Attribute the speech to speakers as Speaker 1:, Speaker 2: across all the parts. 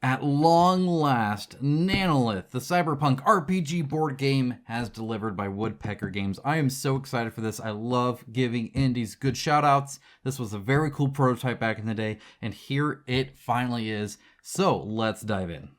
Speaker 1: At long last, Nanolith, the cyberpunk RPG board game, has delivered by Woodpecker Games. I am so excited for this. I love giving indies good shoutouts. This was a very cool prototype back in the day, and here it finally is. So let's dive in.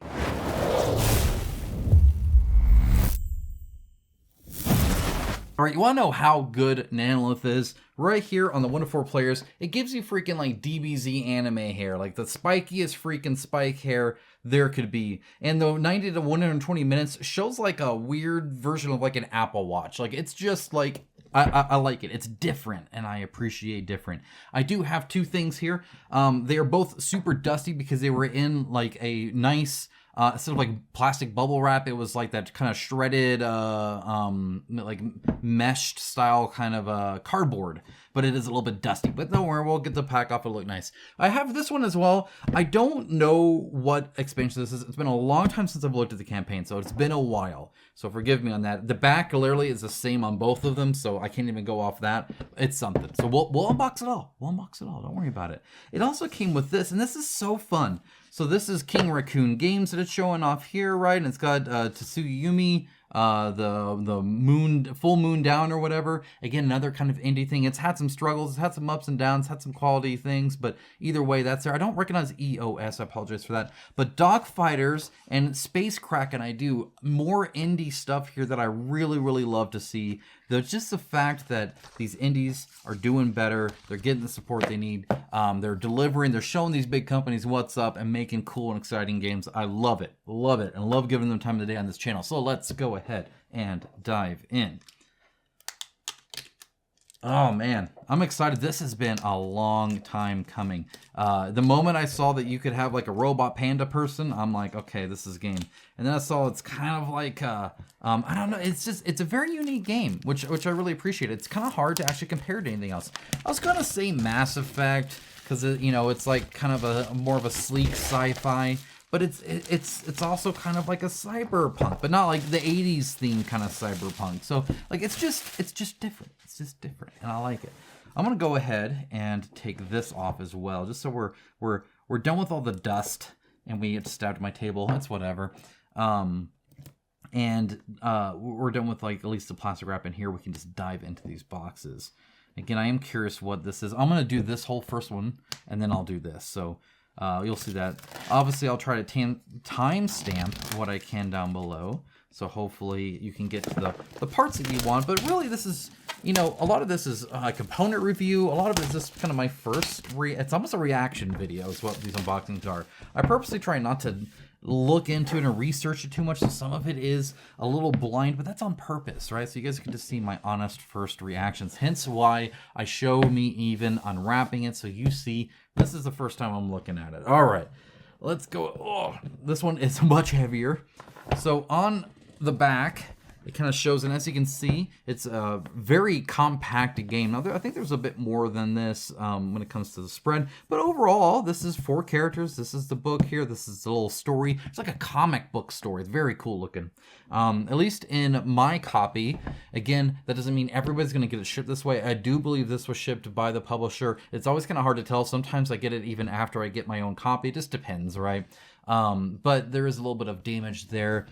Speaker 1: All right, you want to know how good Nanolith is? Right here on the 1 to 4 players, it gives you freaking like DBZ anime hair, like the spikiest freaking spike hair there could be. And the 90 to 120 minutes shows like a weird version of like an Apple Watch. Like it's just like, I like it. It's different, and I appreciate different. I do have two things here. They are both super dusty because they were in like a nice... instead of like plastic bubble wrap, it was like that kind of shredded, like meshed style kind of cardboard. But it is a little bit dusty. But don't worry, we'll get the pack off. It'll look nice. I have this one as well. I don't know what expansion this is. It's been a long time since I've looked at the campaign, so it's been a while. So forgive me on that. The back clearly is the same on both of them, so I can't even go off that. It's something. So we'll unbox it all. We'll unbox it all. Don't worry about it. It also came with this, and this is so fun. So this is King Raccoon Games that it's showing off here, right? And it's got Tsuyumi, the moon, full moon down or whatever. Again, another kind of indie thing. It's had some struggles, it's had some ups and downs, had some quality things, but either way, that's there. I don't recognize EOS, I apologize for that. But Dog Fighters and Space Kraken, I do more indie stuff here that I really, really love to see. There's just the fact that these indies are doing better. They're getting the support they need. They're delivering. They're showing these big companies what's up and making cool and exciting games. I love it, and love giving them time of the day on this channel. So let's go ahead and dive in. Oh man, I'm excited. This has been a long time coming. The moment I saw that you could have like a robot panda person, I'm like, okay, this is game. And then I saw it's kind of like, I don't know, it's a very unique game, which I really appreciate. It's kind of hard to actually compare to anything else. I was gonna say Mass Effect, because it's like kind of a more of a sleek sci-fi. But it's also kind of like a cyberpunk, but not like the 80s theme kind of cyberpunk. So like it's just different. It's just different, and I like it. I'm gonna go ahead and take this off as well, just so we're done with all the dust and we get stabbed at my table. It's whatever. And we're done with like at least the plastic wrap in here. We can just dive into these boxes. Again, I am curious what this is. I'm gonna do this whole first one, and then I'll do this. So. You'll see that. Obviously, I'll try to timestamp what I can down below. So hopefully you can get to the parts that you want. But really, this is, a lot of this is a component review. A lot of it is just kind of my first, it's almost a reaction video is what these unboxings are. I purposely try not to look into it and research it too much, so some of it is a little blind, but that's on purpose, right? So you guys can just see my honest first reactions, hence why I show me even unwrapping it, so you see this is the first time I'm looking at it. All right, let's go. Oh, this one is much heavier. So on the back, it kind of shows, and as you can see, it's a very compact game. Now, I think there's a bit more than this when it comes to the spread, but overall, this is 4 characters. This is the book here. This is the little story. It's like a comic book story. It's very cool looking. At least in my copy. Again, that doesn't mean everybody's going to get it shipped this way. I do believe this was shipped by the publisher. It's always kind of hard to tell. Sometimes I get it even after I get my own copy. It just depends, right? But there is a little bit of damage there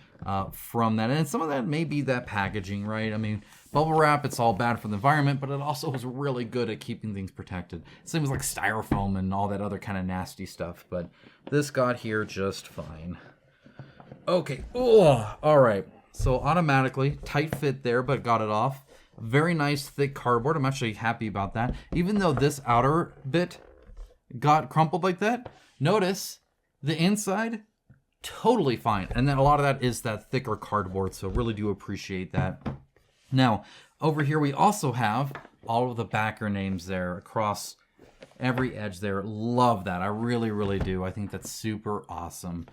Speaker 1: from that, and some of that may be that packaging, right? I mean, bubble wrap, it's all bad for the environment, but it also was really good at keeping things protected. Same as like styrofoam and all that other kind of nasty stuff, but this got here just fine. Okay, all right, so automatically tight fit there, but got it off. Very nice thick cardboard. I'm actually happy about that. Even though this outer bit got crumpled like that, notice the inside, totally fine. And then a lot of that is that thicker cardboard, so really do appreciate that. Now, over here we also have all of the backer names there across every edge there. Love that. I really, really do. I think that's super awesome,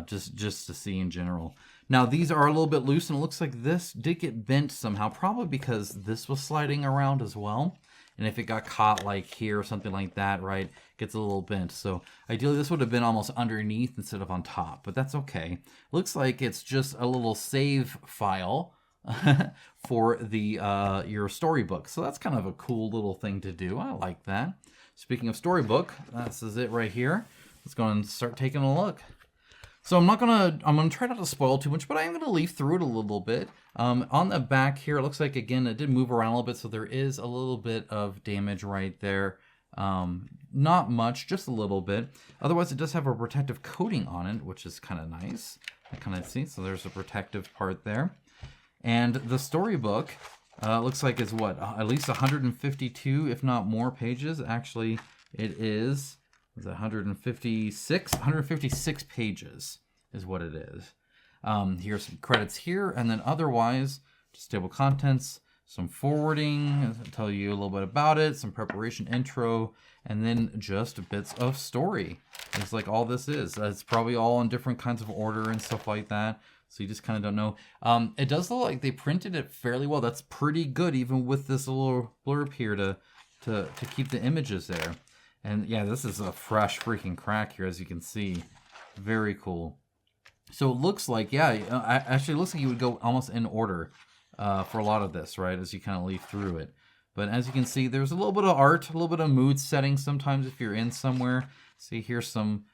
Speaker 1: just to see in general. Now, these are a little bit loose, and it looks like this did get bent somehow, probably because this was sliding around as well. And if it got caught like here or something like that, right, it gets a little bent. So ideally this would have been almost underneath instead of on top, but that's okay. Looks like it's just a little save file for the your storybook. So that's kind of a cool little thing to do. I like that. Speaking of storybook, this is it right here. Let's go and start taking a look. So I'm gonna try not to spoil too much, but I am gonna leaf through it a little bit. On the back here, it looks like, again, it did move around a little bit, so there is a little bit of damage right there. Not much, just a little bit. Otherwise, it does have a protective coating on it, which is kind of nice. I kind of see, so there's a protective part there. And the storybook looks like is what, at least 152, if not more pages. Actually, it is 156 pages is what it is. Here's some credits here, and then otherwise, just table contents, some forwarding, I'll tell you a little bit about it, some preparation intro, and then just bits of story. It's like all this is. It's probably all in different kinds of order and stuff like that. So you just kind of don't know. It does look like they printed it fairly well. That's pretty good, even with this little blurb here to keep the images there. And yeah, this is a fresh freaking crack here, as you can see. Very cool. So it looks like, yeah, actually it looks like you would go almost in order for a lot of this, right, as you kind of leaf through it. But as you can see, there's a little bit of art, a little bit of mood setting sometimes if you're in somewhere. See, here's some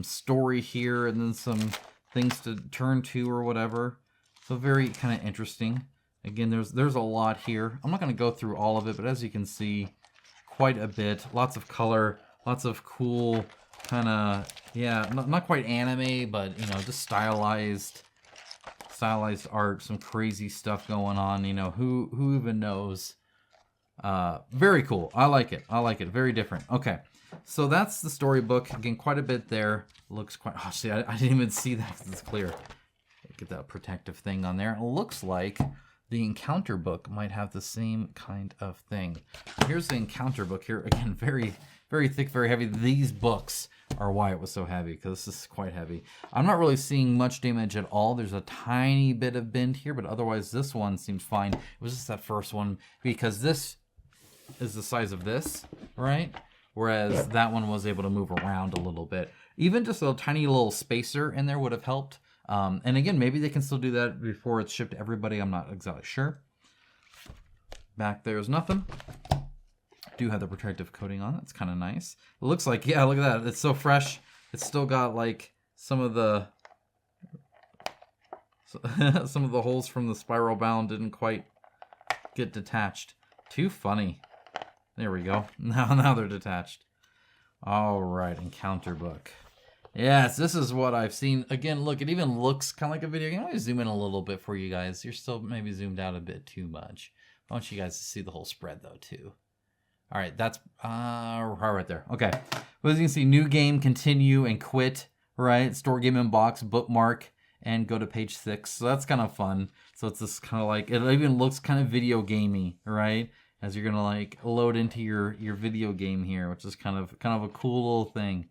Speaker 1: story here, and then some things to turn to or whatever. So very kind of interesting. Again, there's a lot here. I'm not going to go through all of it, but as you can see, quite a bit. Lots of color, lots of cool kind of, yeah, not quite anime, but, you know, just stylized art, some crazy stuff going on. You know, who even knows? Very cool. I like it. Very different. Okay, so that's the storybook. Again, quite a bit there. Looks quite, oh, see, I didn't even see that because it's clear. Get that protective thing on there. It looks like the encounter book might have the same kind of thing. Here's the encounter book here. Again, very, very thick, very heavy. These books are why it was so heavy, because this is quite heavy. I'm not really seeing much damage at all. There's a tiny bit of bend here, but otherwise this one seems fine. It was just that first one, because this is the size of this, right? Whereas that one was able to move around a little bit. Even just a tiny little spacer in there would have helped. And again, maybe they can still do that before it's shipped to everybody. I'm not exactly sure. Back there's nothing. Do have the protective coating on it. It's kind of nice. It looks like, yeah, look at that. It's so fresh. It's still got like some of the holes from the spiral bound didn't quite get detached. Too funny. There we go. Now they're detached. All right, encounter book. Yes, this is what I've seen. Again, look, it even looks kind of like a video game. Let me zoom in a little bit for you guys. You're still maybe zoomed out a bit too much. I want you guys to see the whole spread, though, too. All right, that's right there. Okay. Well, as you can see, new game, continue, and quit, right? Store game inbox, bookmark, and go to page 6. So that's kind of fun. So it's this kind of like, it even looks kind of video gamey, right? As you're going to like load into your video game here, which is kind of a cool little thing.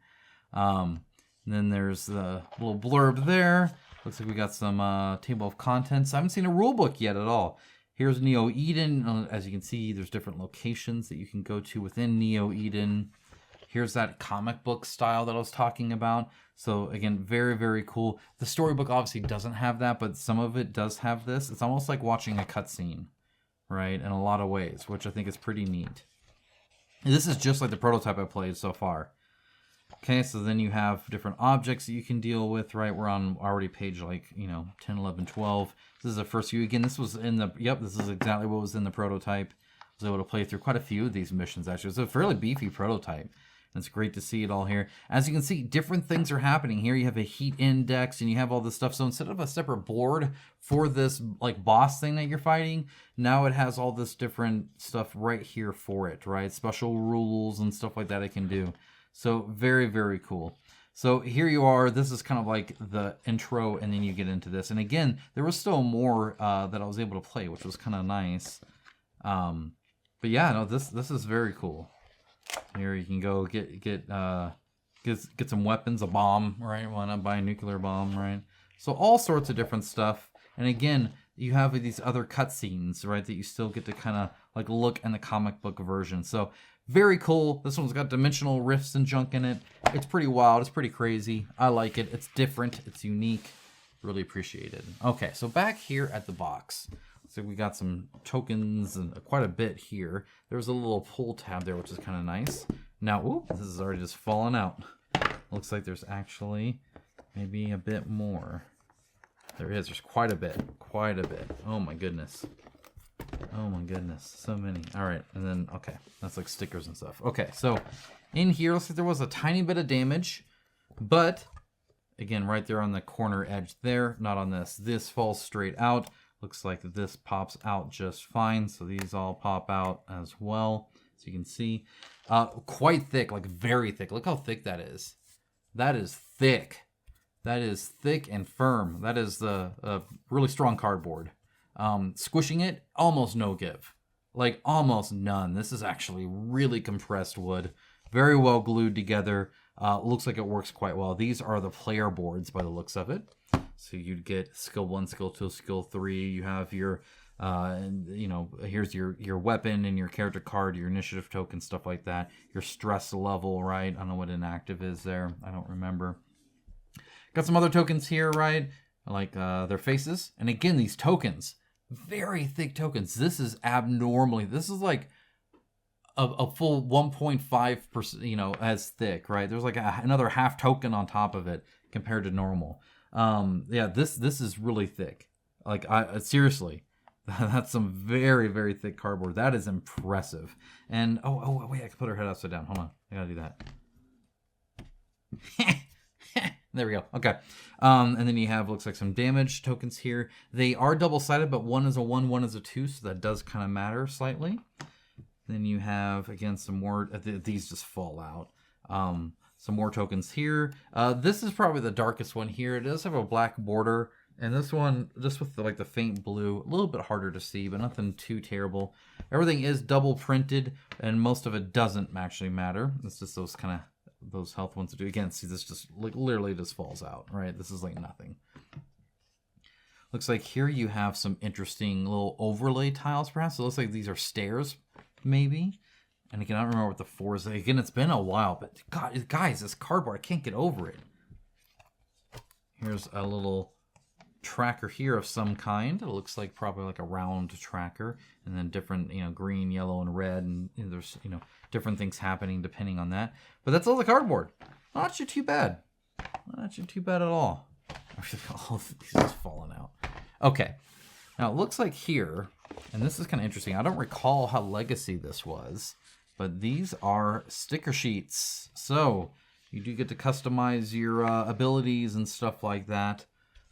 Speaker 1: And then there's the little blurb there. Looks like we got some table of contents. I haven't seen a rule book yet at all. Here's Neo Eden. As you can see, there's different locations that you can go to within Neo Eden. Here's that comic book style that I was talking about. So again, very, very cool. The storybook obviously doesn't have that, but some of it does have this. It's almost like watching a cutscene, right? In a lot of ways, which I think is pretty neat. And this is just like the prototype I played so far. Okay, so then you have different objects that you can deal with, right? We're on already page 10, 11, 12. This is the first few. Again, this was in the, this is exactly what was in the prototype. I was able to play through quite a few of these missions, actually. It's a fairly beefy prototype. And it's great to see it all here. As you can see, different things are happening here. You have a heat index and you have all this stuff. So instead of a separate board for this like boss thing that you're fighting, now it has all this different stuff right here for it, right? Special rules and stuff like that it can do. So very, very cool. So here you are. This is kind of like the intro, and then you get into this. And again, there was still more that I was able to play, which was kind of nice. But yeah, no, this is very cool. Here you can go get some weapons, a bomb, right? Why not buy a nuclear bomb, right? So all sorts of different stuff. And again, you have these other cutscenes, right? That you still get to kind of like look in the comic book version. So very cool. This one's got dimensional rifts and junk in it. It's pretty wild. It's pretty crazy. I like it. It's different. It's unique. Really appreciate it. Okay, so back here at the box. So we got some tokens and quite a bit here. There's a little pull tab there, which is kind of nice. Now, this is already just falling out. Looks like there's actually Maybe a bit more. There is. There's quite a bit. Quite a bit. Oh my goodness. Oh my goodness. So many. All right. And then, okay. That's like stickers and stuff. Okay. So in here, looks like there was a tiny bit of damage. But, again, right there on the corner edge there. Not on this. This falls straight out. Looks like this pops out just fine. So these all pop out as well. So you can see. Quite thick. Like very thick. Look how thick that is. That is thick. That is thick and firm. That is the really strong cardboard. Squishing it, almost no give. Like almost none. This is actually really compressed wood. Very well glued together. Looks like it works quite well. These are the player boards by the looks of it. So you'd get skill 1, skill 2, skill 3. You have your, here's your weapon and your character card, your initiative token, stuff like that. Your stress level, right? I don't know what inactive is there. I don't remember. Got some other tokens here, right? Like their faces. And again, these tokens, very thick tokens. This is abnormally, this is like a full 1.5%, as thick, right? There's like another half token on top of it compared to normal. Yeah, this is really thick. Like, seriously, that's some very, very thick cardboard. That is impressive. And, oh, wait, I can put her head upside down. Hold on, I gotta do that. There we go. Okay. And then you have, looks like some damage tokens here. They are double-sided, but one is a 1, one is a 2, so that does kind of matter slightly. Then you have, again, some more. These just fall out. Some more tokens here. This is probably the darkest one here. It does have a black border. And this one, just with the faint blue, a little bit harder to see, but nothing too terrible. Everything is double printed, and most of it doesn't actually matter. It's just those kind of those health ones to do. Again, see, this just literally just falls out, right? This is like nothing. Looks like here you have some interesting little overlay tiles, perhaps. It looks like these are stairs, maybe. And again, I don't remember what the 4 is. Again, it's been a while, but God, guys, this cardboard, I can't get over it. Here's a little tracker here of some kind. It looks like probably like a round tracker, and then different, green, yellow, and red, and there's, different things happening depending on that. But that's all the cardboard. Not too bad. Not too bad at all. All of these is falling out. Okay. Now it looks like here, and this is kind of interesting. I don't recall how legacy this was, but these are sticker sheets. So you do get to customize your abilities and stuff like that.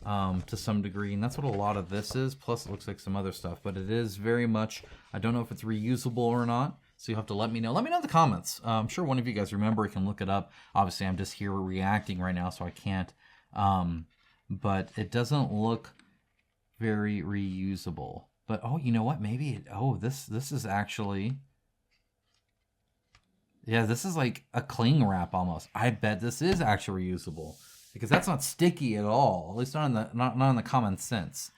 Speaker 1: To some degree, and that's what a lot of this is. Plus, it looks like some other stuff, but it is very much. I don't know if it's reusable or not, so you have to let me know. Let me know in the comments. I'm sure one of you guys remember. You can look it up. Obviously, I'm just here reacting right now, so I can't. But it doesn't look very reusable. But oh, you know what? Maybe this is actually. Yeah, this is like a cling wrap almost. I bet this is actually reusable. Because that's not sticky at all, at least not in the common sense.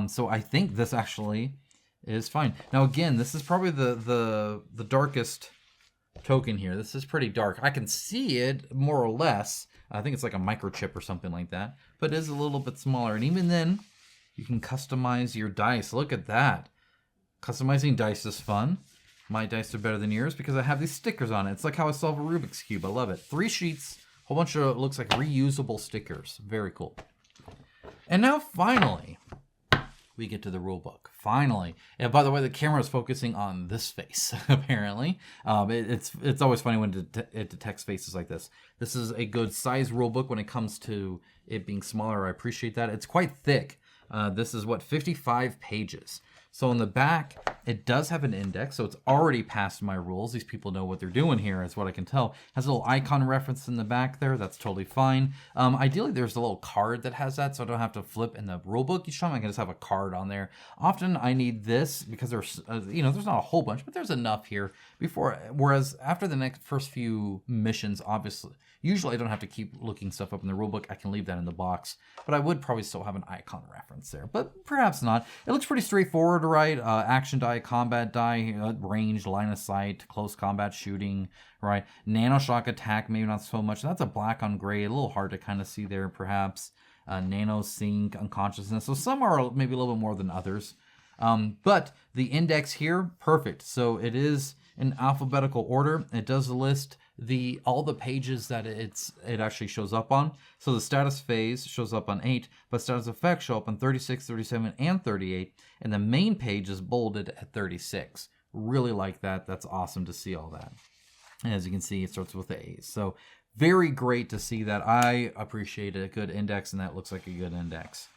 Speaker 1: So I think this actually is fine. Now again, this is probably the darkest token here. This is pretty dark. I can see it more or less. I think it's like a microchip or something like that, but it is a little bit smaller. And even then, you can customize your dice. Look at that. Customizing dice is fun. My dice are better than yours because I have these stickers on it. It's like how I solve a Rubik's Cube. I love it. 3 sheets. Whole bunch of, looks like reusable stickers. Very cool. And now finally, we get to the rule book. Finally. And by the way, the camera is focusing on this face, apparently. It's always funny when it detects faces like this. This is a good size rule book when it comes to it being smaller. I appreciate that. It's quite thick. This is 55 pages. So on the back, it does have an index, so it's already past my rules. These people know what they're doing here, is what I can tell. Has a little icon reference in the back there. That's totally fine. Ideally, there's a little card that has that, so I don't have to flip in the rule book each time. I can just have a card on there. Often, I need this because there's, there's not a whole bunch, but there's enough here before. Whereas after the first few missions, obviously, usually I don't have to keep looking stuff up in the rule book. I can leave that in the box, but I would probably still have an icon reference there, but perhaps not. It looks pretty straightforward, right? Action die, combat die, range, line of sight, close combat shooting, right? Nano shock attack, maybe not so much. That's a black on gray, a little hard to kind of see there, perhaps. Nano sync, unconsciousness. So some are maybe a little bit more than others. But the index here, perfect. So it is in alphabetical order. It does list all the pages that it actually shows up on. So the status phase shows up on 8, but status effects show up on 36, 37, and 38, and the main page is bolded at 36. Really like that. That's awesome to see all that. And as you can see, it starts with the A's. So very great to see that. I appreciate a good index, and that looks like a good index.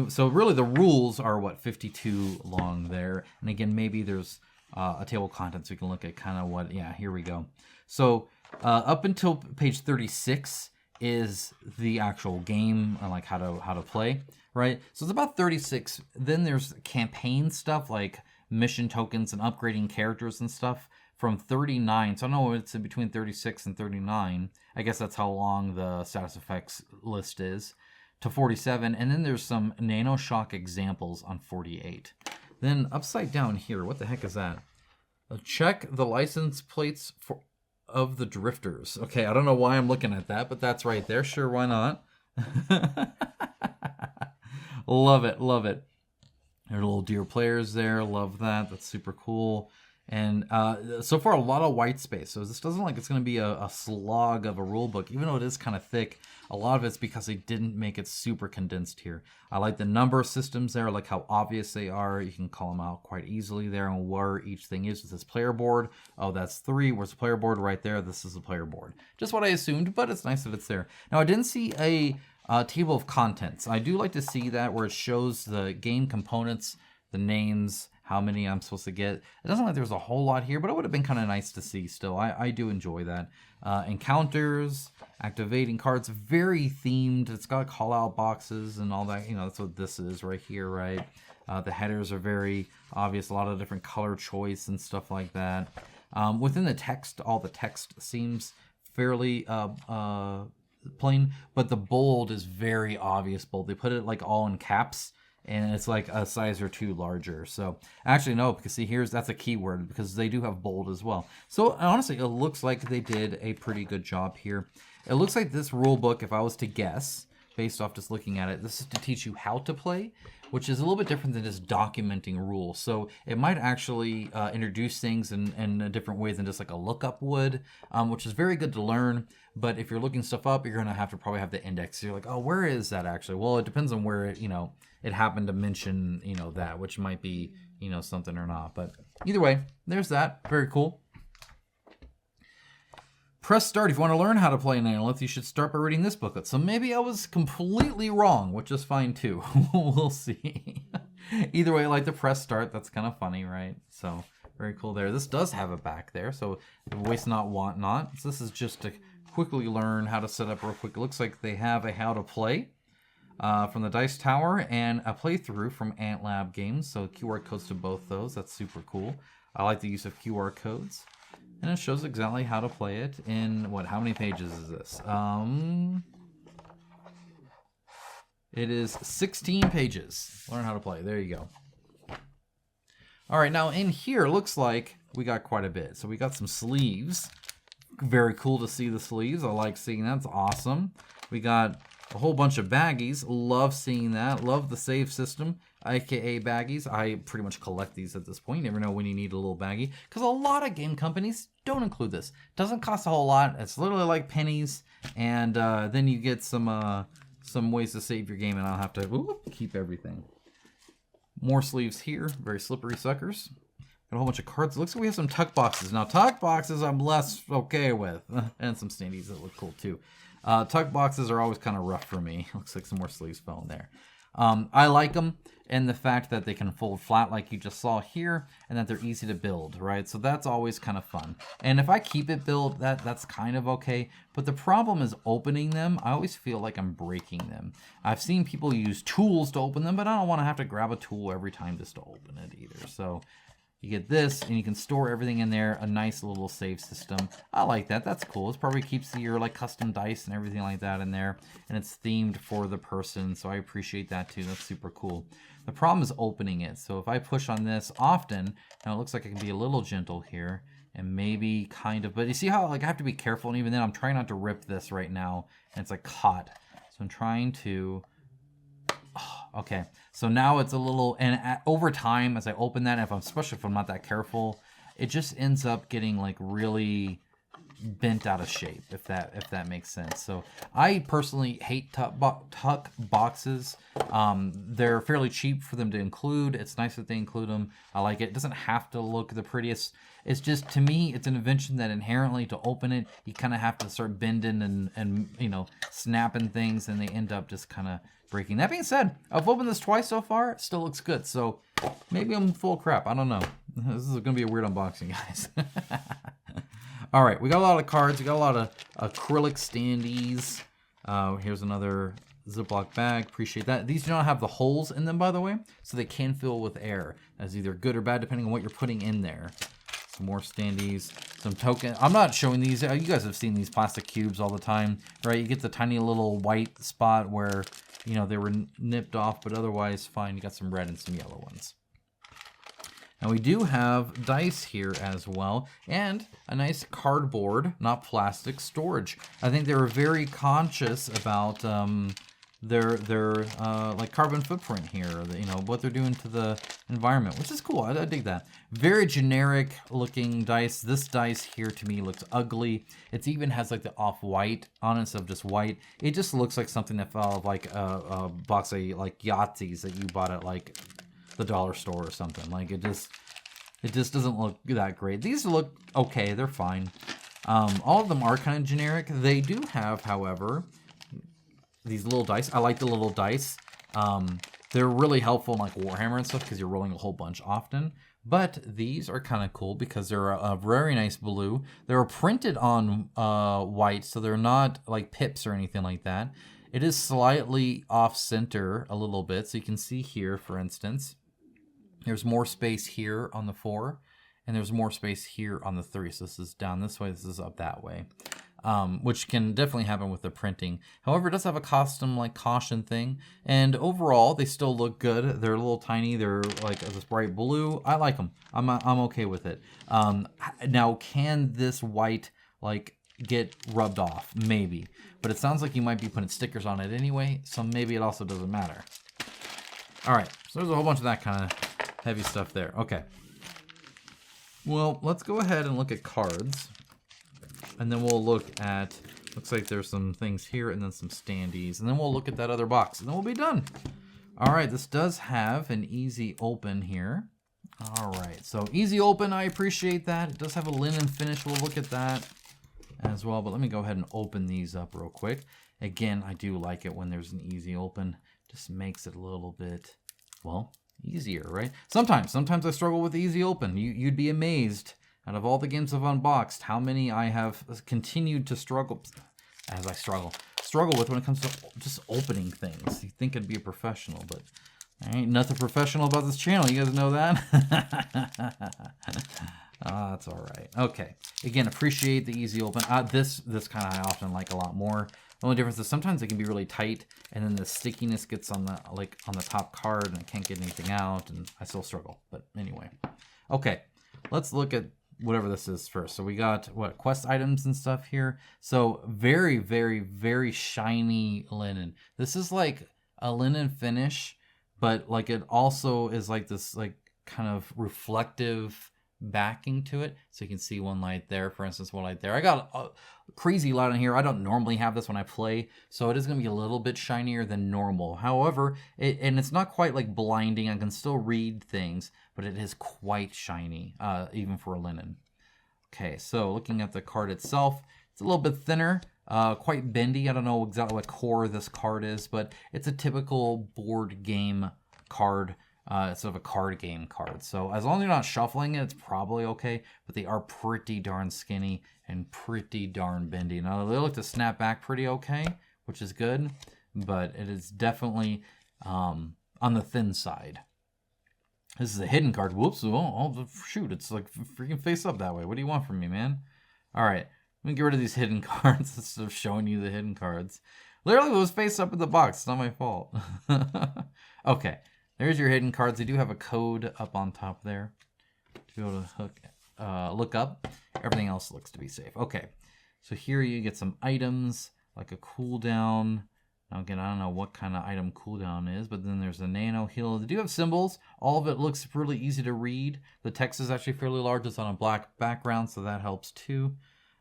Speaker 1: So really the rules are, what, 52 long there. And again, maybe there's a table of contents so we can look at kind of what, yeah, here we go. So up until page 36 is the actual game, like how to play, right? So it's about 36. Then there's campaign stuff like mission tokens and upgrading characters and stuff from 39. So I don't know, it's in between 36 and 39. I guess that's how long the status effects list is, to 47. And then there's some nanoshock examples on 48. Then upside down here, what the heck is that? Check the license plates of the drifters. Okay, I don't know why I'm looking at that, but that's right there. Sure, why not? Love it, love it. There are little deer players there. Love that. That's super cool. And so far, a lot of white space. So this doesn't look like it's going to be a slog of a rule book, even though it is kind of thick. A lot of it's because they didn't make it super condensed here. I like the number systems there. I like how obvious they are. You can call them out quite easily there and where each thing is. With this player board, oh, that's 3. Where's the player board? Right there. This is the player board. Just what I assumed, but it's nice that it's there. Now, I didn't see a table of contents. I do like to see that where it shows the game components, the names, how many I'm supposed to get. It doesn't look like there's a whole lot here, but it would have been kind of nice to see still. I do enjoy that. Encounters, activating cards, very themed. It's got call out boxes and all that. You know, that's what this is right here, right? The headers are very obvious, a lot of different color choice and stuff like that. Within the text, all the text seems fairly plain, but the bold is very obvious bold. They put it like all in caps, and it's like a size or 2 larger. So actually no, because see, that's a keyword, because they do have bold as well. So honestly, it looks like they did a pretty good job here. It looks like this rule book, if I was to guess, based off just looking at it, this is to teach you how to play, which is a little bit different than just documenting rules. So it might actually introduce things in a different way than just like a lookup would, which is very good to learn. But if you're looking stuff up, you're going to have to probably have the index. So you're like, oh, where is that actually? Well, it depends on where it happened to mention, that, which might be, something or not. But either way, there's that. Very cool. Press start. If you want to learn how to play Nanolith, you should start by reading this booklet. So maybe I was completely wrong, which is fine too. We'll see. Either way, I like to press start. That's kind of funny, right? So very cool there. This does have a back there. So waste not, want not. So this is just to quickly learn how to set up real quick. It looks like they have a how to play from the Dice Tower and a playthrough from Ant Lab Games. So QR codes to both those. That's super cool. I like the use of QR codes. And it shows exactly how to play it in, how many pages is this? It is 16 pages. Learn how to play. There you go. All right, now in here, looks like we got quite a bit. So we got some sleeves. Very cool to see the sleeves. I like seeing that. It's awesome. We got a whole bunch of baggies. Love seeing that. Love the save system, aka baggies. I pretty much collect these at this point. You never know when you need a little baggie, because a lot of game companies don't include this. Doesn't cost a whole lot. It's literally like pennies, and then you get some ways to save your game, and I'll have to keep everything. More sleeves here. Very slippery suckers. Got a whole bunch of cards. Looks like we have some tuck boxes. Now, tuck boxes I'm less okay with. And some standees that look cool, too. Tuck boxes are always kind of rough for me. Looks like some more sleeves fell in there. I like them, and the fact that they can fold flat like you just saw here, and that they're easy to build, right? So that's always kind of fun. And if I keep it built, that's kind of okay. But the problem is opening them. I always feel like I'm breaking them. I've seen people use tools to open them, but I don't want to have to grab a tool every time just to open it either. So you get this, and you can store everything in there. A nice little save system. I like that. That's cool. It probably keeps your custom dice and everything like that in there, and it's themed for the person. So I appreciate that too. That's super cool. The problem is opening it. So if I push on this often, now it looks like I can be a little gentle here, and maybe kind of. But you see how I have to be careful, and even then I'm trying not to rip this right now, and it's caught. So I'm trying to. Okay, so now it's a little, and over time, as I open that, especially if I'm not that careful, it just ends up getting like really bent out of shape, if that makes sense. So I personally hate tuck boxes. They're fairly cheap for them to include. It's nice that they include them. I like it. It doesn't have to look the prettiest. It's just, to me, it's an invention that inherently, to open it, you kind of have to start bending and you know, snapping things, and they end up just kind of breaking. That being said, I've opened this twice so far. It still looks good. So maybe I'm full of crap. I don't know. This is going to be a weird unboxing, guys. All right, we got a lot of cards. We got a lot of acrylic standees. Here's another Ziploc bag. Appreciate that. These do not have the holes in them, by the way, so they can fill with air. That's either good or bad, depending on what you're putting in there. Some more standees. Some token. I'm not showing these. You guys have seen these plastic cubes all the time, right? You get the tiny little white spot where, you know, they were nipped off, but otherwise fine. You got some red and some yellow ones. And we do have dice here as well, and a nice cardboard, not plastic, storage. I think they were very conscious about their like carbon footprint here, you know, what they're doing to the environment, which is cool. I dig that. Very generic looking dice. This dice here to me looks ugly. It even has like the off-white on it instead of just white. It just looks like something that fell of like a box of like Yahtzees that you bought at like the dollar store or something. Like it just doesn't look that great. These look okay, they're fine. All of them are kind of generic. They do have, however, these little dice. I like the little dice. They're really helpful in like Warhammer and stuff because you're rolling a whole bunch often. But these are kind of cool because they're a very nice blue. They're printed on white, so they're not like pips or anything like that. It is slightly off center a little bit, so you can see here, for instance, there's more space here on the 4, and there's more space here on the 3. So this is down this way, this is up that way, which can definitely happen with the printing. However, it does have a custom like caution thing, and overall they still look good. They're a little tiny. They're like this bright blue. I like them. I'm okay with it. Now, can this white like get rubbed off? Maybe, but it sounds like you might be putting stickers on it anyway, so maybe it also doesn't matter. All right, so there's a whole bunch of that kind of heavy stuff there. Okay. Well, let's go ahead and look at cards. And then we'll look at, looks like there's some things here and then some standees. And then we'll look at that other box and then we'll be done. All right, this does have an easy open here. All right, so easy open, I appreciate that. It does have a linen finish. We'll look at that as well. But let me go ahead and open these up real quick. Again, I do like it when there's an easy open. Just makes it a little bit, well, easier, right? Sometimes I struggle with easy open. You'd be amazed, out of all the games I've unboxed, how many I have continued to struggle with when it comes to just opening things. You'd think I'd be a professional, but there ain't nothing professional about this channel. You guys know that? That's all right. Okay. Again, appreciate the easy open. This kind of I often like a lot more. The only difference is sometimes it can be really tight, and then the stickiness gets on the top card, and I can't get anything out, and I still struggle. But anyway, okay, let's look at whatever this is first. So we got what quest items and stuff here. So very, very, very shiny linen. This is like a linen finish, but like it also is like this like kind of reflective backing to it, so you can see one light there, for instance, one light there. I got a crazy light on here. I don't normally have this when I play, so it is going to be a little bit shinier than normal. However, it's not quite like blinding. I can still read things, but it is quite shiny, even for a linen. Okay, so looking at the card itself, it's a little bit thinner, quite bendy. I don't know exactly what core this card is, but it's a typical board game card. It's sort of a card game card. So as long as you're not shuffling it, it's probably okay. But they are pretty darn skinny and pretty darn bendy. Now they look to snap back pretty okay, which is good. But it is definitely on the thin side. This is a hidden card. Whoops. Oh, shoot. It's like freaking face up that way. What do you want from me, man? All right. Let me get rid of these hidden cards instead of showing you the hidden cards. Literally, it was face up in the box. It's not my fault. Okay. There's your hidden cards. They do have a code up on top there to be able to look up. Everything else looks to be safe. Okay, so here you get some items like a cooldown, Now again, I don't know what kind of item cooldown is, but then there's a nano heal. They do have symbols. All of it looks really easy to read. The text is actually fairly large. It's on a black background, so that helps too.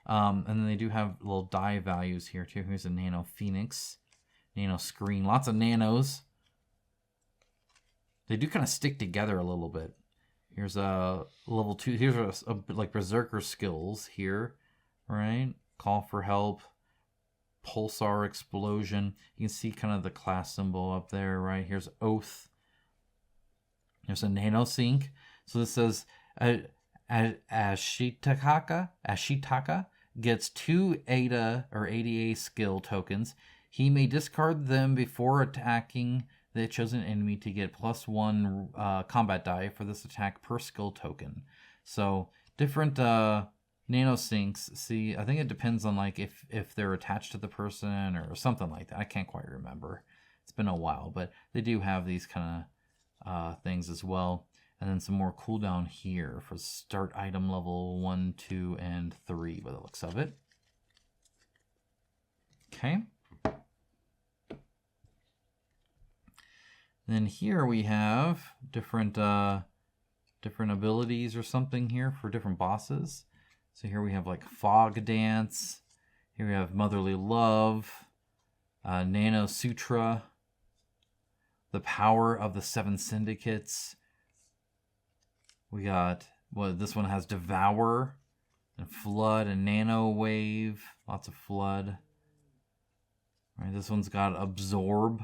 Speaker 1: And then they do have little die values here too. Here's a nano phoenix, nano screen, lots of nanos. They do kind of stick together a little bit. Here's a level 2. Here's a like berserker skills here, right? Call for help, pulsar explosion. You can see kind of the class symbol up there, right? Here's oath. There's a nano sync. So this says Ashitaka gets 2 ADA or ADA skill tokens. He may discard them before attacking the chosen enemy to get +1 combat die for this attack per skill token. So different nano syncs. See, I think it depends on like if they're attached to the person or something like that. I can't quite remember. It's been a while, but they do have these kind of things as well. And then some more cooldown here for start item level 1, 2, and 3 by the looks of it. Okay. Then here we have different abilities or something here for different bosses. So here we have like Fog Dance. Here we have Motherly Love, Nano Sutra, the Power of the 7 Syndicates. We got, well, this one has Devour and Flood and Nano Wave. Lots of Flood. All right, this one's got Absorb,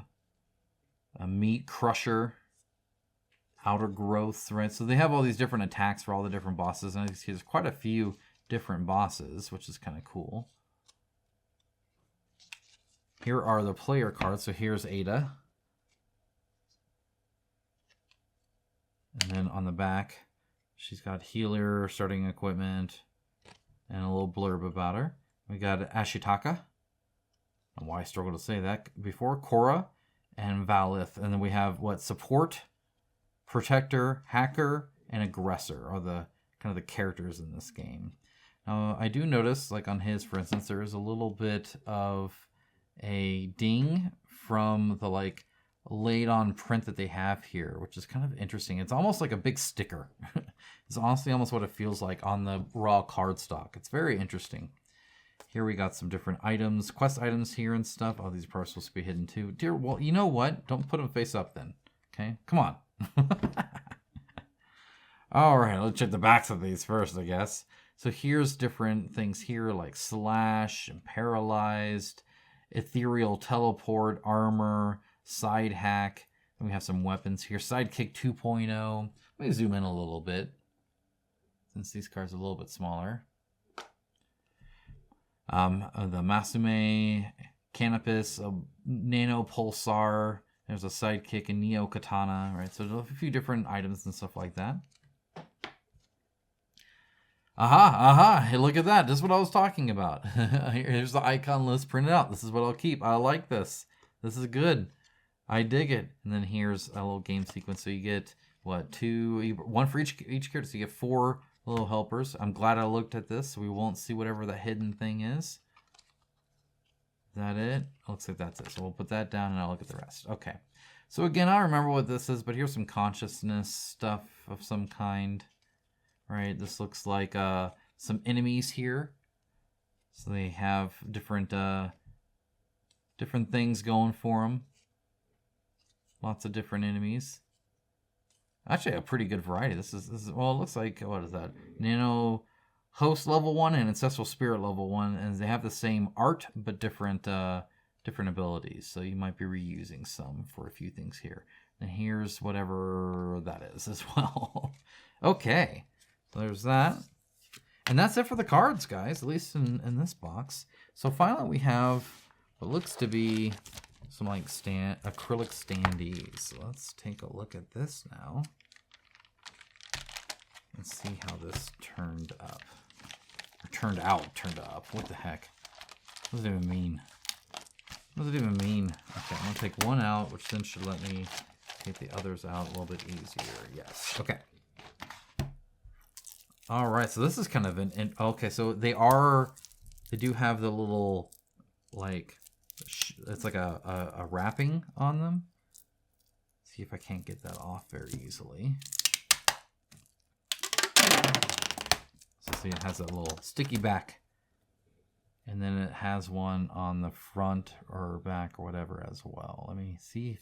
Speaker 1: a Meat Crusher, Outer Growth, right? So they have all these different attacks for all the different bosses. And I see there's quite a few different bosses, which is kind of cool. Here are the player cards. So here's Ada. And then on the back, she's got healer, starting equipment, and a little blurb about her. We got Ashitaka. I don't know why I struggled to say that before. Korra and Valith. And then we have what? Support, Protector, Hacker, and Aggressor are the kind of the characters in this game. Now, I do notice, like on his, for instance, there is a little bit of a ding from the like laid on print that they have here, which is kind of interesting. It's almost like a big sticker. It's honestly almost what it feels like on the raw cardstock. It's very interesting. Here we got some different items, quest items here and stuff. Oh, these are supposed to be hidden too. Dear, well, you know what? Don't put them face up then. Okay, come on. All right, let's check the backs of these first, I guess. So here's different things here like Slash and Paralyzed, Ethereal Teleport, Armor, Side Hack. And we have some weapons here. Sidekick 2.0. Let me zoom in a little bit since these cards are a little bit smaller. The Masume, Canopus, Nano Pulsar. There's a Sidekick and Neo Katana, right? So there's a few different items and stuff like that. Aha, hey, look at that. This is what I was talking about. Here's the icon list printed out. This is what I'll keep. I like this. This is good. I dig it. And then here's a little game sequence. So you get, what, 1 for each character. So you get 4 little helpers. I'm glad I looked at this, so we won't see whatever the hidden thing is. Is that it? Looks like that's it. So we'll put that down and I'll look at the rest. Okay. So again, I don't remember what this is, but here's some consciousness stuff of some kind. Right, this looks like some enemies here. So they have different things going for them. Lots of different enemies. Actually, a pretty good variety. This is well, it looks like, what is that? Nano Host level 1 and Ancestral Spirit level 1, and they have the same art but different abilities. So you might be reusing some for a few things here. And here's whatever that is as well. Okay. There's that. And that's it for the cards, guys, at least in this box. So finally we have what looks to be some like acrylic standees. So let's take a look at this now. Let's see how this turned up. Or turned up. What the heck? What does it even mean? What does it even mean? Okay, I'm going to take one out, which then should let me take the others out a little bit easier. Yes. Okay. All right, so this is kind of okay, so they do have the little, like, it's like a wrapping on them. See if I can't get that off very easily. So see, it has a little sticky back. And then it has one on the front or back or whatever as well. Let me see.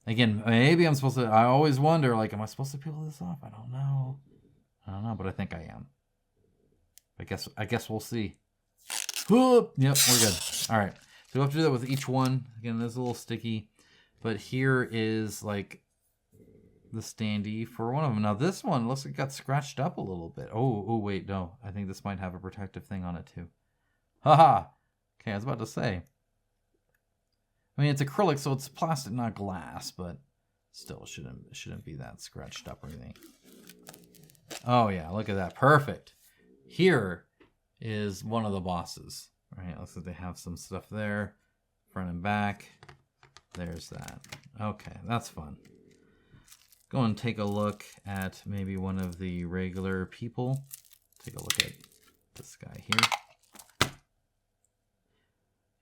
Speaker 1: Again, maybe I'm supposed to, I always wonder, like, am I supposed to peel this off? I don't know. I don't know, but I think I am. I guess we'll see. Whoop! Yep, we're good. All right. So we'll have to do that with each one. Again, it's a little sticky. But here is, like, the standee for one of them. Now, this one looks like it got scratched up a little bit. Oh, wait, no. I think this might have a protective thing on it, too. Haha! Okay, I was about to say. I mean, it's acrylic, so it's plastic, not glass, but still shouldn't be that scratched up or anything. Oh, yeah, look at that. Perfect. Here is one of the bosses. Right, looks like they have some stuff there. Front and back. There's that. Okay, that's fun. Go and take a look at maybe one of the regular people. Take a look at this guy here.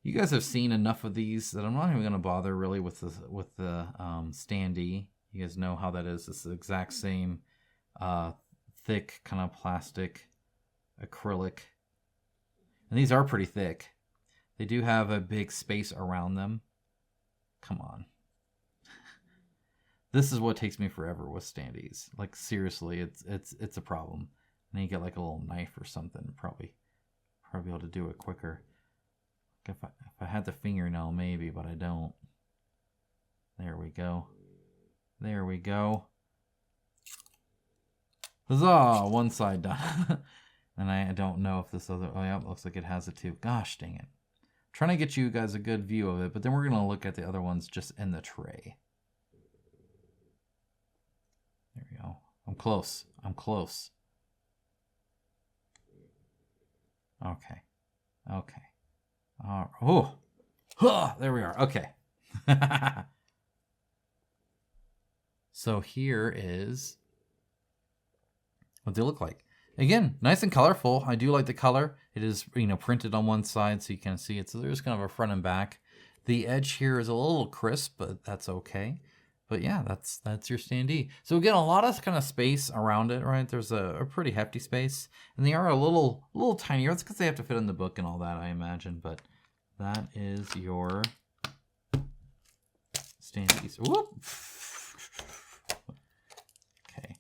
Speaker 1: You guys have seen enough of these that I'm not even going to bother really with the standee. You guys know how that is. It's the exact same thick kind of plastic acrylic. And these are pretty thick. They do have a big space around them. Come on. This is what takes me forever with standees. Like, seriously, it's a problem. And then you get like a little knife or something, probably be able to do it quicker. If I had the fingernail, maybe, but I don't. There we go. There we go. Huzzah! One side done. And I don't know if this other... Oh, yeah, looks like it has it too. Gosh, dang it. I'm trying to get you guys a good view of it, but then we're going to look at the other ones just in the tray. There we go. I'm close. I'm close. Okay. Okay. Oh, there we are. Okay. So here is what they look like. Again, nice and colorful. I do like the color. It is, printed on one side so you can see it. So there's kind of a front and back. The edge here is a little crisp, but that's okay. But yeah, that's your standee. So again, a lot of kind of space around it, right? There's a pretty hefty space. And they are a little tinier. That's because they have to fit in the book and all that, I imagine. But that is your standees. Whoop! Okay.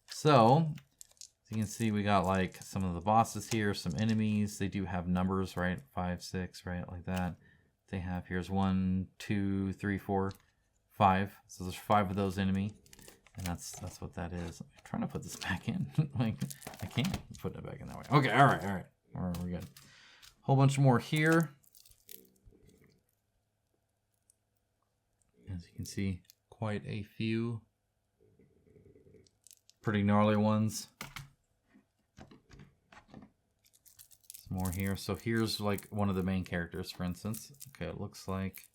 Speaker 1: So, as you can see, we got like some of the bosses here, some enemies. They do have numbers, right? 5, 6, right? Like that. They have, here's 1, 2, 3, 4, 5. So there's 5 of those enemy. And that's what that is. I'm trying to put this back in. Like, I can't put it back in that way. Okay, all right. We're good. Whole bunch more here. As you can see, quite a few pretty gnarly ones. Some more here. So here's like one of the main characters, for instance. Okay, it looks like,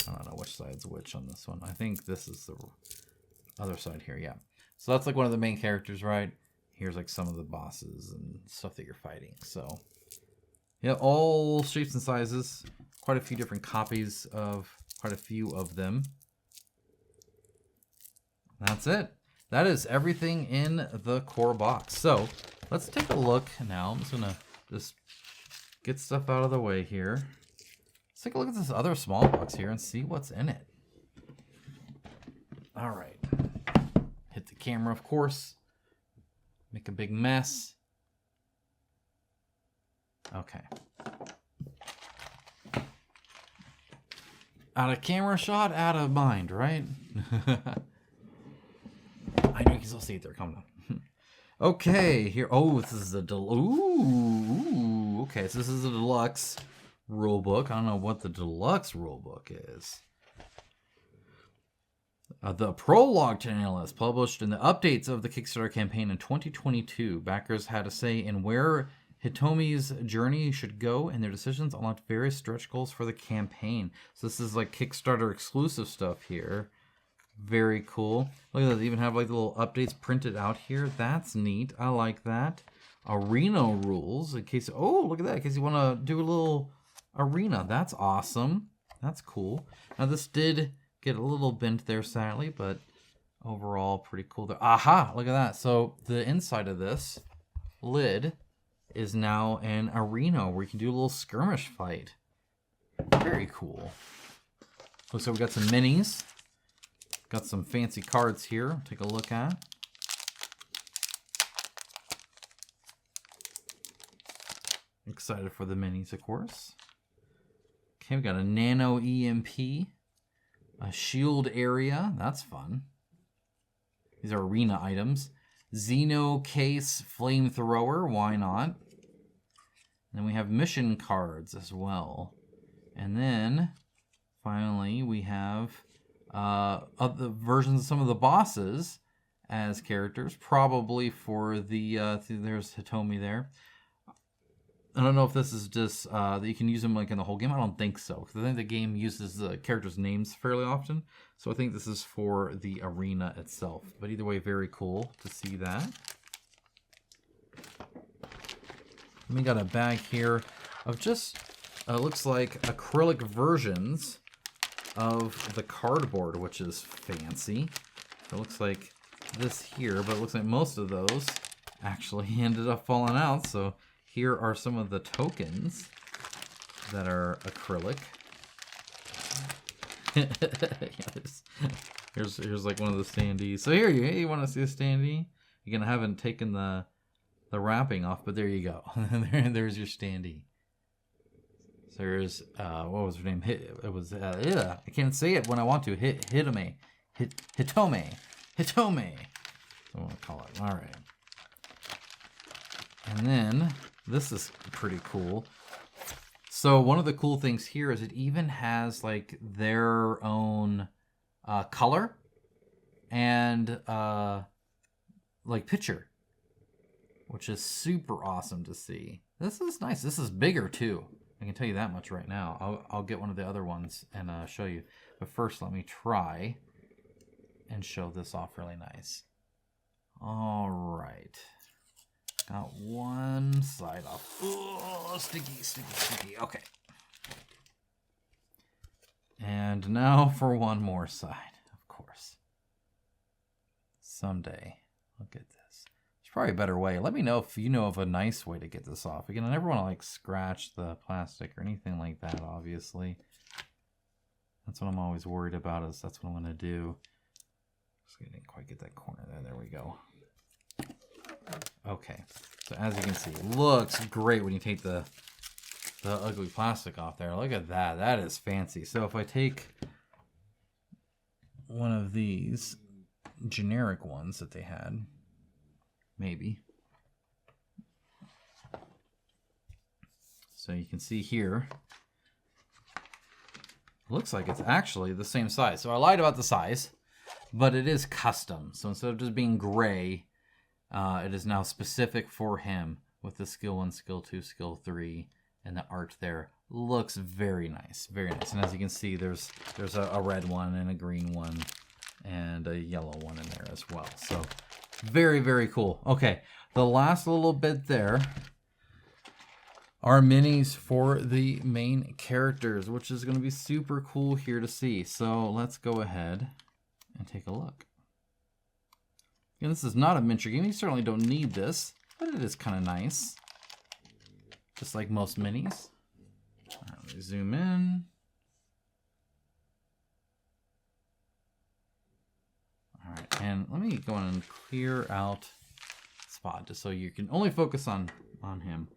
Speaker 1: I don't know which side's which on this one. I think this is the other side here, yeah. So that's like one of the main characters, right? Here's like some of the bosses and stuff that you're fighting. So yeah, all shapes and sizes. Quite a few different copies of quite a few of them. That's it. That is everything in the core box. So let's take a look now. I'm just gonna get stuff out of the way here. Let's take a look at this other small box here and see what's in it. All right. Hit the camera, of course. Make a big mess. Okay. Out of camera shot, out of mind, right? I know you can still see it there. Calm down. Okay, here. Oh, this is the ooh. Okay, so this is the deluxe rulebook. I don't know what the deluxe rulebook is. The prologue to Nanolith, published in the updates of the Kickstarter campaign in 2022. Backers had a say in where Hitomi's journey should go, and their decisions unlocked various stretch goals for the campaign. So this is like Kickstarter exclusive stuff here. Very cool. Look at that. They even have like the little updates printed out here. That's neat. I like that. Arena rules in case. Oh, look at that. In case you want to do a little arena. That's awesome. That's cool. Now this did get a little bent there, sadly, but overall pretty cool there. Aha! Look at that. So the inside of this lid is now an arena where you can do a little skirmish fight. Very cool. Looks like we got some minis. Got some fancy cards here. Take a look at. Excited for the minis, of course. Okay, we got a nano EMP, a shield area. That's fun. These are arena items. Xeno case flamethrower. Why not? And then we have mission cards as well. And then finally we have other versions of some of the bosses as characters, probably for the there's Hitomi there. I don't know if this is just that you can use them like in the whole game. I don't think so, because I think the game uses the characters' names fairly often. So I think this is for the arena itself. But either way, very cool to see that. And we got a bag here of just looks like acrylic versions of the cardboard, which is fancy. It looks like this here, but it looks like most of those actually ended up falling out. So here are some of the tokens that are acrylic. Yeah, here's like one of the standees. So here you want to see a standee? You're gonna haven't taken the wrapping off, but there you go. There's your standee. So there's what was her name? It was I can't say it when I want to. Hitome. That's what I want to call it. All right. And then this is pretty cool. So one of the cool things here is it even has like their own color and like picture, which is super awesome to see. This is nice. This is bigger too. I can tell you that much right now. I'll get one of the other ones and show you. But first, let me try and show this off really nice. All right. Got one side off. Oh, sticky. Okay. And now for one more side, of course. Someday. Look at this. There's probably a better way. Let me know if you know of a nice way to get this off. Again, I never want to like scratch the plastic or anything like that, obviously. That's what I'm always worried about, is that's what I'm going to do. I didn't quite get that corner there. There we go. Okay, so as you can see, it looks great when you take the ugly plastic off there. Look at that. That is fancy. So if I take one of these generic ones that they had, maybe. So you can see here, it looks like it's actually the same size. So I lied about the size, but it is custom. So instead of just being gray, it is now specific for him with the skill 1, skill 2, skill 3, and the art there looks very nice, very nice. And as you can see, there's a red one and a green one and a yellow one in there as well. So very, very cool. Okay, the last little bit there are minis for the main characters, which is going to be super cool here to see. So let's go ahead and take a look. And this is not a miniature game. You certainly don't need this, but it is kind of nice. Just like most minis. All right, let me zoom in. All right, and let me go in and clear out the spot just so you can only focus on him.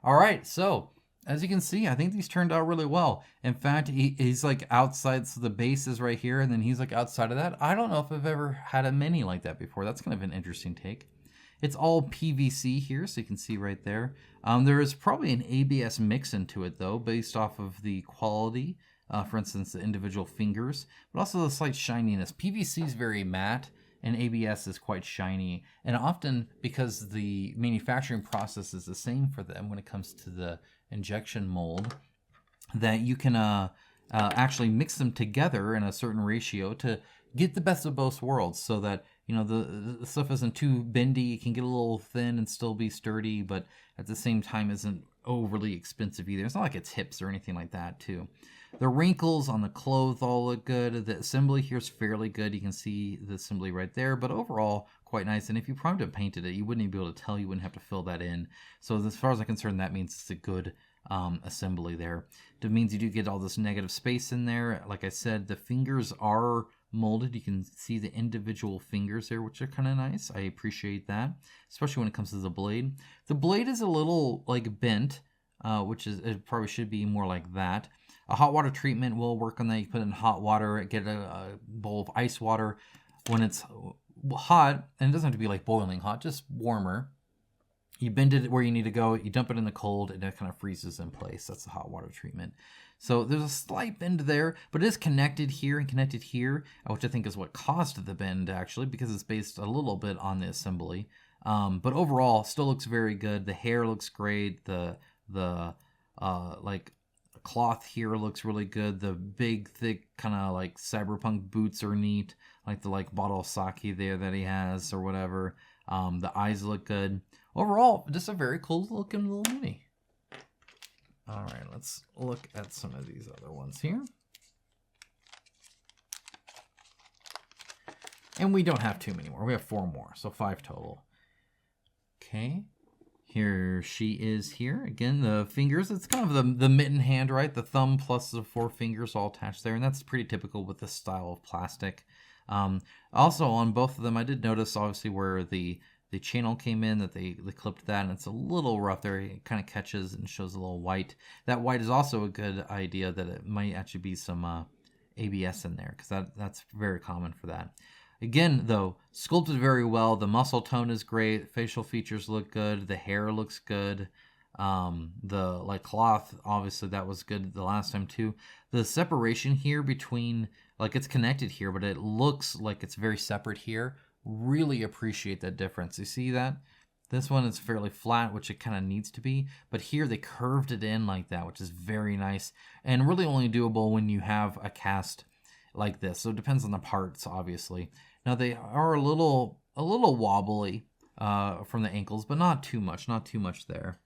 Speaker 1: All right, so as you can see, I think these turned out really well. In fact, he's like outside, so the base is right here, and then he's like outside of that. I don't know if I've ever had a mini like that before. That's kind of an interesting take. It's all PVC here, so you can see right there. There is probably an ABS mix into it, though, based off of the quality. For instance, the individual fingers, but also the slight shininess. PVC is very matte, and ABS is quite shiny. And often, because the manufacturing process is the same for them when it comes to the injection mold, that you can actually mix them together in a certain ratio to get the best of both worlds, so that the stuff isn't too bendy. It can get a little thin and still be sturdy, but at the same time isn't overly expensive either. It's not like it's hips or anything like that too. The wrinkles on the clothes all look good. The assembly here is fairly good. You can see the assembly right there, but overall quite nice. And if you primed and painted it, you wouldn't even be able to tell. You wouldn't have to fill that in. So as far as I'm concerned, that means it's a good assembly there. It means you do get all this negative space in there. Like I said, the fingers are molded. You can see the individual fingers there, which are kind of nice. I appreciate that, especially when it comes to the blade. The blade is a little like bent, which is, it probably should be more like that. A hot water treatment will work on that. You put it in hot water, get a bowl of ice water when it's hot, and it doesn't have to be like boiling hot, just warmer. You bend it where you need to go, you dump it in the cold, and it kind of freezes in place. That's the hot water treatment. So there's a slight bend there, but it is connected here and connected here, which I think is what caused the bend, actually, because it's based a little bit on the assembly. But overall, still looks very good. The hair looks great. The like cloth here looks really good. The big, thick, kind of like cyberpunk boots are neat, like the bottle of sake there that he has or whatever. The eyes look good. Overall, just a very cool looking little mini. All right, let's look at some of these other ones here. And we don't have too many more. We have 4 more, so 5 total. Okay, here she is here. Again, the fingers, it's kind of the mitten hand, right? The thumb plus the 4 fingers all attached there, and that's pretty typical with this style of plastic. Also, on both of them, I did notice, obviously, where the channel came in, that they clipped that, and it's a little rough there. It kind of catches and shows a little white. That white is also a good idea, that it might actually be some ABS in there, because that's very common for that. Again, though, sculpted very well. The muscle tone is great. Facial features look good. The hair looks good. The cloth, obviously that was good the last time too. The separation here between, it's connected here, but it looks like it's very separate here. Really appreciate that difference. You see that? This one is fairly flat, which it kind of needs to be, but here they curved it in like that, which is very nice and really only doable when you have a cast like this. So it depends on the parts, obviously. Now they are a little wobbly from the ankles, but not too much there.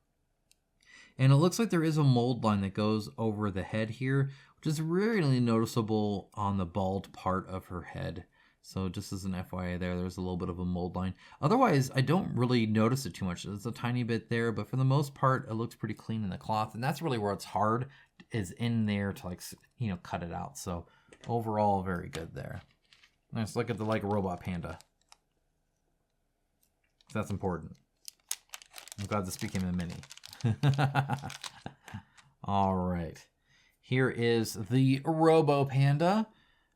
Speaker 1: And it looks like there is a mold line that goes over the head here, which is really noticeable on the bald part of her head. So just as an FYI there's a little bit of a mold line. Otherwise, I don't really notice it too much. There's a tiny bit there, but for the most part, it looks pretty clean in the cloth. And that's really where it's hard, is in there to cut it out. So overall, very good there. Let's look at the robot panda. That's important. I'm glad this became a mini. All right. Here is the Robo Panda,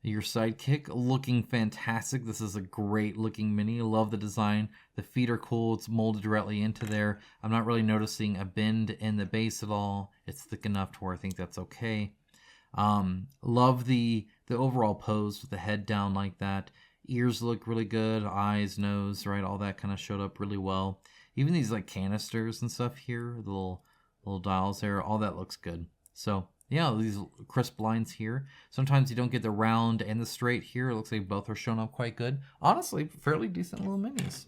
Speaker 1: your sidekick, looking fantastic. This is a great looking mini. Love the design. The feet are cool. It's molded directly into there. I'm not really noticing a bend in the base at all. It's thick enough to where I think that's okay. Love the overall pose with the head down like that. Ears look really good. Eyes, nose, right? All that kind of showed up really well. Even these canisters and stuff here, the little dials there, all that looks good. So yeah, these crisp lines here. Sometimes you don't get the round and the straight here. It looks like both are showing up quite good. Honestly, fairly decent little minis.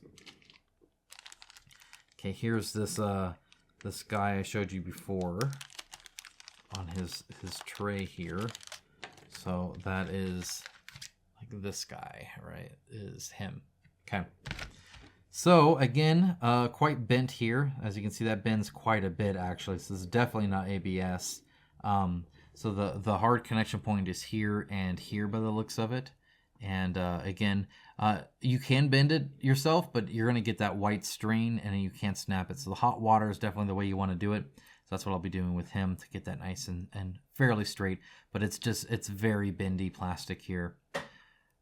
Speaker 1: Okay, here's this guy I showed you before on his tray here. So that is this guy, right? Is him. Okay. So again, quite bent here. As you can see, that bends quite a bit actually. So this is definitely not ABS. So the hard connection point is here and here by the looks of it. And again, you can bend it yourself, but you're going to get that white strain and you can't snap it. So the hot water is definitely the way you want to do it. So that's what I'll be doing with him to get that nice and fairly straight. But it's very bendy plastic here.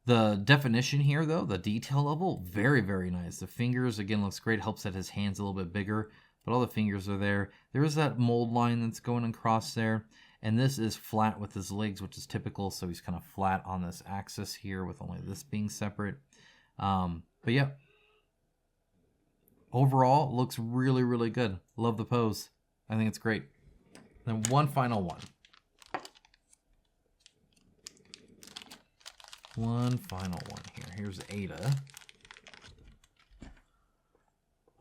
Speaker 1: The definition here, though, the detail level, very, very nice. The fingers, again, looks great. Helps that his hand's a little bit bigger, but all the fingers are there. There is that mold line that's going across there. And this is flat with his legs, which is typical. So he's kind of flat on this axis here with only this being separate. But yeah, overall, looks really, really good. Love the pose. I think it's great. Then one final one. One final one here. Here's Ada.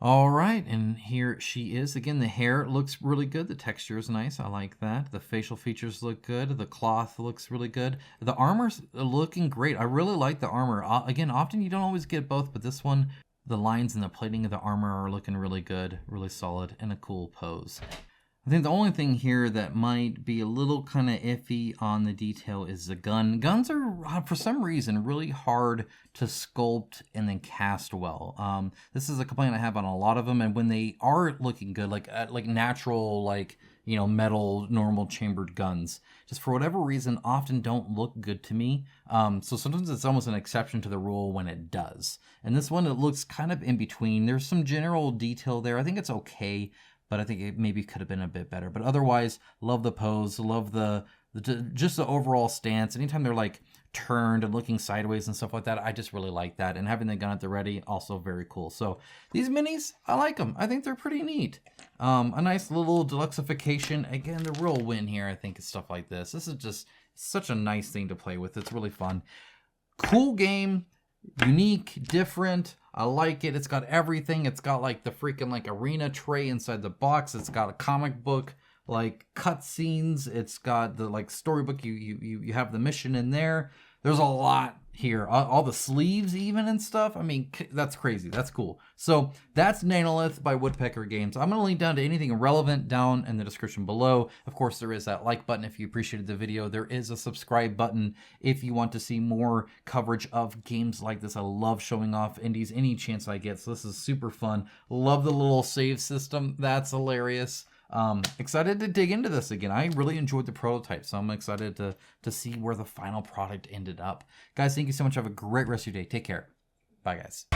Speaker 1: All right, and here she is. Again, the hair looks really good. The texture is nice. I like that. The facial features look good. The cloth looks really good. The armor's looking great. I really like the armor. Again, often you don't always get both, but this one, the lines and the plating of the armor are looking really good, really solid, and a cool pose. I think the only thing here that might be a little kind of iffy on the detail is the gun. Guns are, for some reason, really hard to sculpt and then cast well. This is a complaint I have on a lot of them, and when they are looking good, like natural, like, you know, metal, normal chambered guns, just for whatever reason, often don't look good to me. So sometimes it's almost an exception to the rule when it does. And this one, it looks kind of in between. There's some general detail there. I think it's okay, but I think it maybe could have been a bit better. But otherwise, love the pose, love just the overall stance. Anytime they're like turned and looking sideways and stuff like that, I just really like that. And having the gun at the ready, also very cool. So these minis, I like them. I think they're pretty neat. A nice little deluxeification. Again, the real win here, I think, is stuff like this. This is just such a nice thing to play with. It's really fun. Cool game. Unique, different. I like it. It's got everything. It's got like the freaking like arena tray inside the box. It's got a comic book like cutscenes. It's got the like storybook. You have the mission in there. There's a lot here. All the sleeves even and stuff. I mean, that's crazy. That's cool. So that's Nanolith by Woodpecker Games. I'm going to link down to anything relevant down in the description below. Of course, there is that like button if you appreciated the video. There is a subscribe button if you want to see more coverage of games like this. I love showing off indies any chance I get. So this is super fun. Love the little save system. That's hilarious. Excited to dig into this again. I really enjoyed the prototype, so I'm excited to see where the final product ended up. Guys, thank you so much. Have a great rest of your day. Take care. Bye, guys.